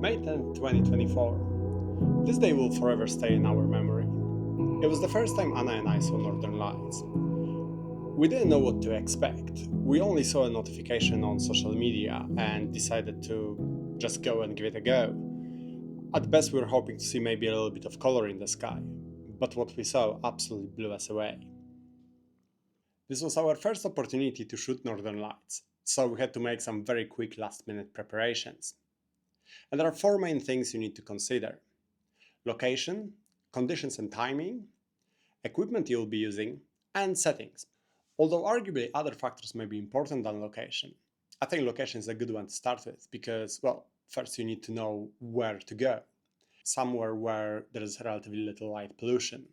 May 10th, 2024. This day will forever stay in our memory. It was the first time Anna and I saw Northern Lights. We didn't know what to expect. We only saw a notification on social media and decided to just go and give it a go. At best, we were hoping to see maybe a little bit of color in the sky, but what we saw absolutely blew us away. This was our first opportunity to shoot Northern Lights, so we had to make some very quick last-minute preparations. And there are four main things you need to consider: location, conditions and timing, equipment you'll be using, and settings. Although arguably other factors may be important than location. I think location is a good one to start with because, well, first you need to know where to go. Somewhere where there is relatively little light pollution.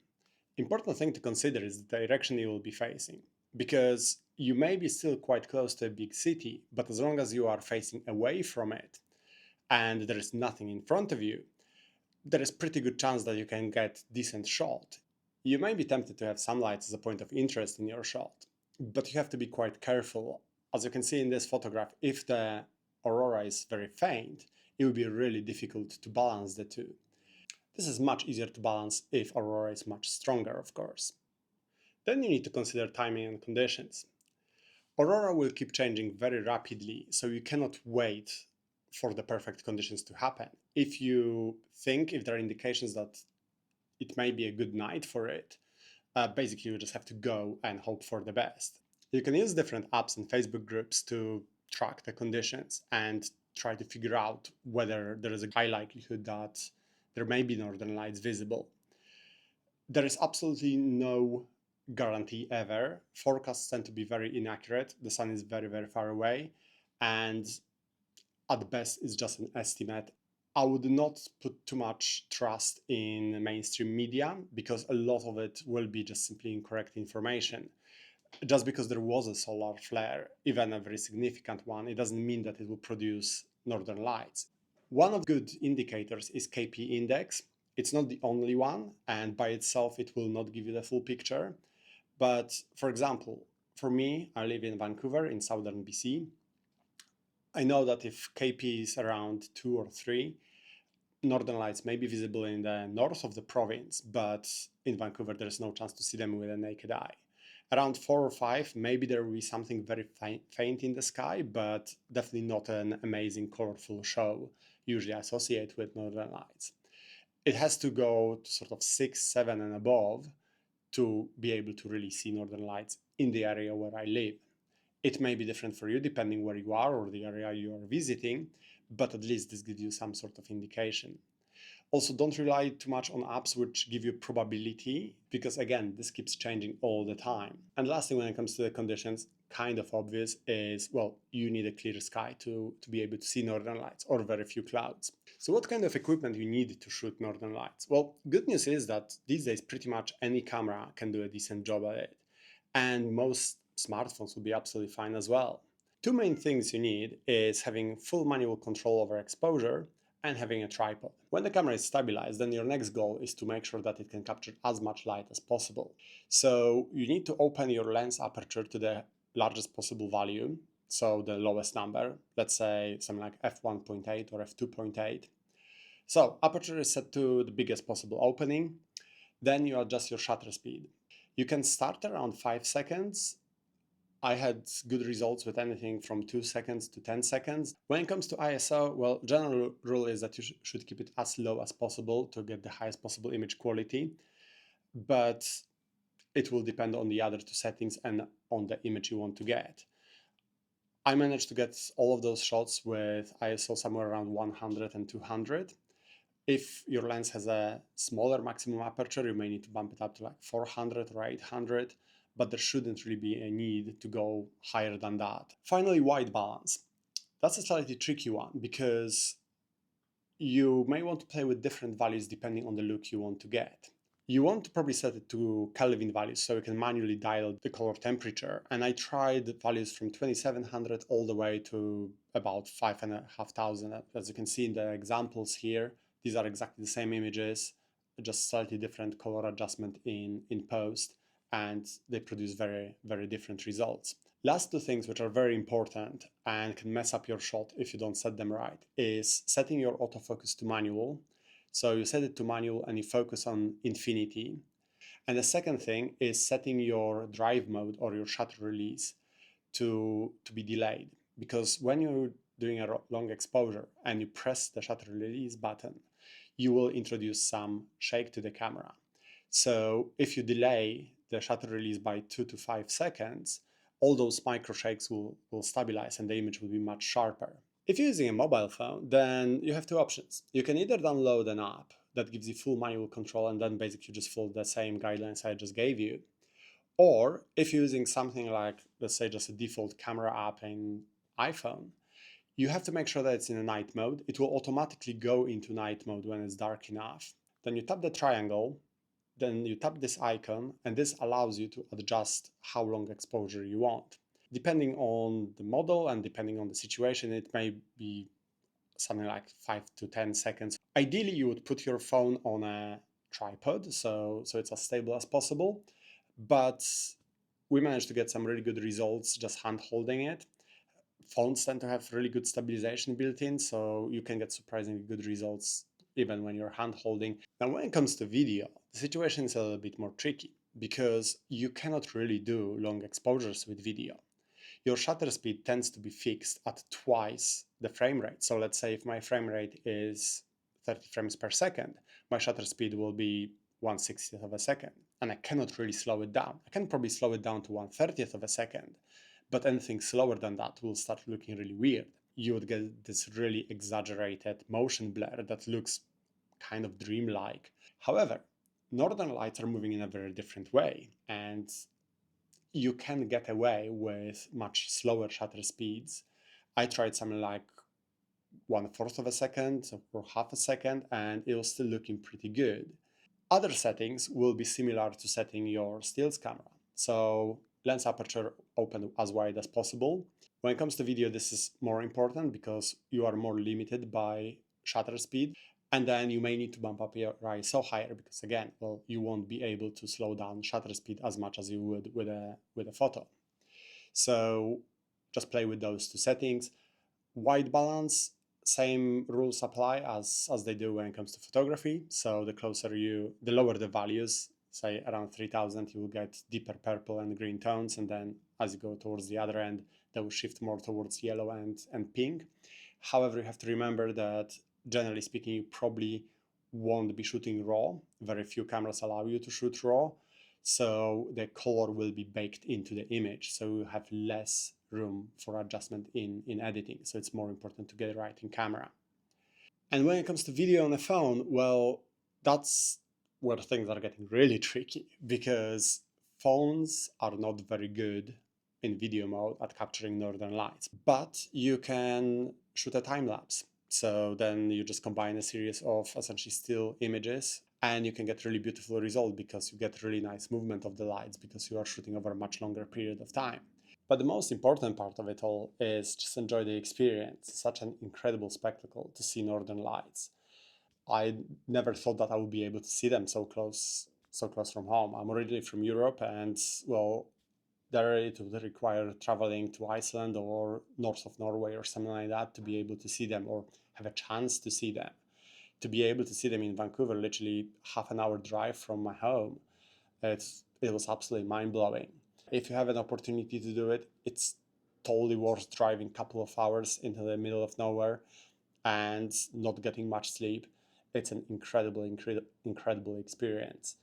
Important thing to consider is the direction you will be facing, because you may be still quite close to a big city, but as long as you are facing away from it and there is nothing in front of you, there is pretty good chance that you can get decent shot. You may be tempted to have sunlight as a point of interest in your shot, but you have to be quite careful. As you can see in this photograph, if the aurora is very faint, it will be really difficult to balance the two. This is much easier to balance if aurora is much stronger, of course. Then you need to consider timing and conditions. Aurora will keep changing very rapidly, so you cannot wait for the perfect conditions to happen. If you think, if there are indications that it may be a good night for it, basically you just have to go and hope for the best. You can use different apps and Facebook groups to track the conditions and try to figure out whether there is a high likelihood that there may be northern lights visible. There is absolutely no guarantee ever. Forecasts tend to be very inaccurate. The sun is very, very far away, and at best it's just an estimate. I would not put too much trust in mainstream media because a lot of it will be just simply incorrect information. Just because there was a solar flare, even a very significant one, it doesn't mean that it will produce northern lights. One of the good indicators is KP index. It's not the only one, and by itself it will not give you the full picture. But for example, for me, I live in Vancouver in southern BC. I know that if KP is around 2 or 3, northern lights may be visible in the north of the province, but in Vancouver there is no chance to see them with a naked eye. Around 4 or 5, maybe there will be something very faint in the sky, but definitely not an amazing colorful show usually associated with northern lights. It has to go to sort of 6, 7 and above to be able to really see northern lights in the area where I live. It may be different for you depending where you are or the area you are visiting, but at least this gives you some sort of indication. Also, don't rely too much on apps which give you probability, because again, this keeps changing all the time. And lastly, when it comes to the conditions, kind of obvious is, well, you need a clear sky to be able to see northern lights or very few clouds. So what kind of equipment you need to shoot northern lights? Well, good news is that these days pretty much any camera can do a decent job at it. And most smartphones will be absolutely fine as well. Two main things you need is having full manual control over exposure and having a tripod. When the camera is stabilized, then your next goal is to make sure that it can capture as much light as possible. So you need to open your lens aperture to the largest possible value, so the lowest number, let's say something like f1.8 or f2.8. So aperture is set to the biggest possible opening, then you adjust your shutter speed. You can start around 5 seconds. I had good results with anything from 2 seconds to 10 seconds. When it comes to ISO, well, general rule is that you should keep it as low as possible to get the highest possible image quality, but it will depend on the other two settings and on the image you want to get. I managed to get all of those shots with ISO somewhere around 100 and 200. If your lens has a smaller maximum aperture, you may need to bump it up to like 400 or 800. But there shouldn't really be a need to go higher than that. Finally, white balance. That's a slightly tricky one because you may want to play with different values depending on the look you want to get. You want to probably set it to Kelvin values so you can manually dial the color temperature. And I tried values from 2700 all the way to about 5,500. As you can see in the examples here, these are exactly the same images, just slightly different color adjustment in post. And they produce very, very different results. Last two things which are very important and can mess up your shot if you don't set them right is setting your autofocus to manual. So you set it to manual and you focus on infinity. And the second thing is setting your drive mode or your shutter release to be delayed. Because when you're doing a long exposure and you press the shutter release button, you will introduce some shake to the camera. So if you delay the shutter release by 2 to 5 seconds, all those micro shakes will stabilize and the image will be much sharper. If you're using a mobile phone, then you have two options. You can either download an app that gives you full manual control and then basically just follow the same guidelines I just gave you. Or if you're using something like, let's say, just a default camera app in iPhone, you have to make sure that it's in a night mode. It will automatically go into night mode when it's dark enough. Then you tap the triangle, then you tap this icon, and this allows you to adjust how long exposure you want. Depending on the model and depending on the situation, it may be something like 5 to 10 seconds. Ideally, you would put your phone on a tripod, so it's as stable as possible. But we managed to get some really good results just hand holding it. Phones tend to have really good stabilization built in, so you can get surprisingly good results even when you're hand holding. Now, when it comes to video, the situation is a little bit more tricky because you cannot really do long exposures with video. Your shutter speed tends to be fixed at twice the frame rate. So let's say if my frame rate is 30 frames per second, my shutter speed will be 1/60th of a second. And I cannot really slow it down. I can probably slow it down to 1/30th of a second, but anything slower than that will start looking really weird. You would get this really exaggerated motion blur that looks kind of dreamlike. However, northern lights are moving in a very different way, and you can get away with much slower shutter speeds. I tried something like 1/4 of a second or half a second, and it was still looking pretty good. Other settings will be similar to setting your stills camera. So lens aperture open as wide as possible. When it comes to video, this is more important because you are more limited by shutter speed. And then you may need to bump up your ISO higher because again, well, you won't be able to slow down shutter speed as much as you would with a photo. So just play with those two settings. White balance, same rules apply as they do when it comes to photography. So the lower the values, say around 3000, you will get deeper purple and green tones. And then as you go towards the other end, they will shift more towards yellow and pink. However, you have to remember that generally speaking, you probably won't be shooting raw. Very few cameras allow you to shoot raw. So the color will be baked into the image. So you have less room for adjustment in editing. So it's more important to get it right in camera. And when it comes to video on a phone, well, that's where things are getting really tricky because phones are not very good in video mode at capturing northern lights, but you can shoot a time lapse. So then you just combine a series of essentially still images and you can get really beautiful result because you get really nice movement of the lights because you are shooting over a much longer period of time. But the most important part of it all is just enjoy the experience. Such an incredible spectacle to see northern lights. I never thought that I would be able to see them so close from home. I'm originally from Europe, and well, there it would require traveling to Iceland or north of Norway or something like that to be able to see them or have a chance to see them. To be able to see them in Vancouver, literally half an hour drive from my home, it was absolutely mind blowing. If you have an opportunity to do it, it's totally worth driving a couple of hours into the middle of nowhere and not getting much sleep. It's an incredible experience.